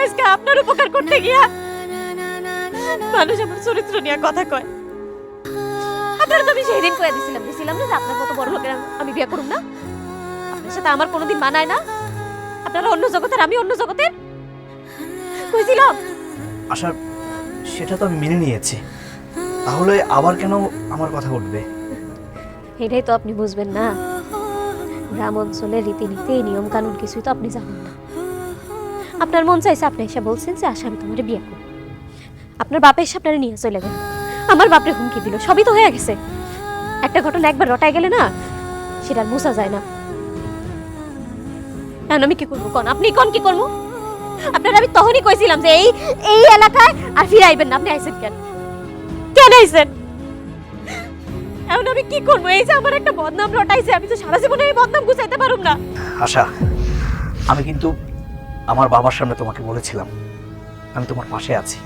আজকে আপনার উপকার করতে গিয়া মানুষ আমার চরিত্র নিয়ে কথা কয়। আপনার তো আমি সেদিন কয়ে দিছিলাম না যে আপনার মতো বড় লোকের আমি বিয়ে করুম না। আপনার সাথে আমার কোনোদিন মানায় না। আপনারা অন্য জগতের, আমি অন্য জগতের। কইছিলাম আশা, সেটা তো আমি মেনে নিয়েছি, তাহলে আবার কেন আমার কথা উঠবে? এটাই তো আপনি বুঝবেন না। গ্রাম অঞ্চলের রীতিনীতি, নিয়ম কানুন কিছুই তো আপনি জানেন না। আপনার মন চাইছে, আপনি এসে বলছেন যে আশা আমি তোমার বিয়ে করব। আপনার বাপে এসে আপনারা নিয়ে চলে গেল, আমার বাপরে হুমকি দিল, সবই তো হয়ে গেছে। একটা ঘটনা একবার রটায় গেলে না, সেটা আর মুছা যায় না। এখন আমি কি করবো কন? আপনি কন কি করবো? আপনার আমি তখনই কইছিলাম যে এই এলাকায় আর ফিরে আইবেন না। আপনি আইছেন কেন? কেন আইছেন? এখন আমি কি করবো? এই যে আমার একটা বদনাম রটাইছে, আমি তো সারা জীবনে এই বদনাম গুছাইতে পারুম না। আশা, আমি কিন্তু আমার বাবার সামনে তোমাকে বলেছিলাম আমি তোমার পাশে আছি,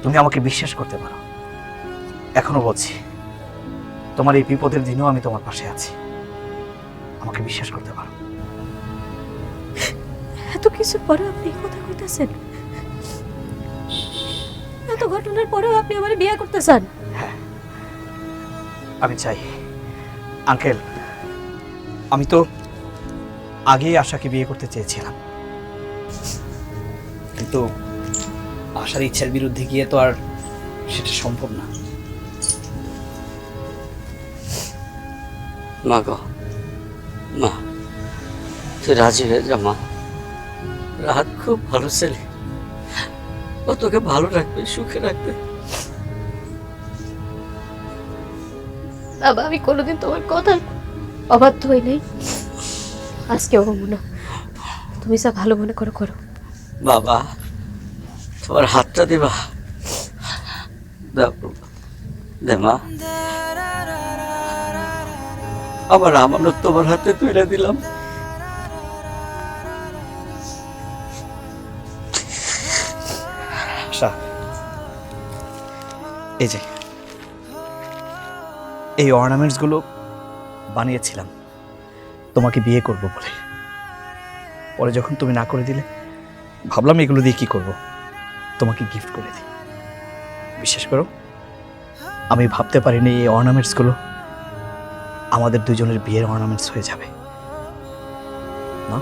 তুমি আমাকে বিশ্বাস করতে পারো। এখনো বলছি, তোমার এই বিপদের দিনেও আমি তোমার পাশে আছি, আমাকে বিশ্বাস করতে পারো। এত কিছু পরে আপনি এই কথা কইতেছেন? এত ঘটনার পরেও আপনি আমার বিয়ে করতে চান? হ্যাঁ, আমি চাই। আঙ্কেল, আমি তো আগেই আশাকে বিয়ে করতে চেয়েছিলাম, কিন্তু আশার ইচ্ছার বিরুদ্ধে গিয়ে তো আর সেটা সম্ভব না। মা গো, মা তুই রাজি হয়ে যা মা। রাত খুব ভালো ছেলে, ও তোকে ভালো রাখবে, সুখে রাখবে। বাবা, আমি কোনোদিন তোমার কথা অবাধ্য হই নাই, আজকেও হবো না। তুমি যা ভালো মনে করো করো। বাবা, তোমার হাতটা দিবা? দাও, দে মা। আমার আমানত তোমার হাতে তুলে দিলাম। আশা, এই যে এই অর্নামেন্টস গুলো বানিয়েছিলাম তোমাকে বিয়ে করব বলে। পরে যখন তুমি না করে দিলে, ভাবলাম এগুলো দিয়ে কি করব, তোমাকে গিফট করে দিই। বিশ্বাস করো, আমি ভাবতে পারিনি এই অর্নামেন্টস গুলো আমাদের দুজনের বিয়ের অর্নামেন্টস হয়ে যাবে। না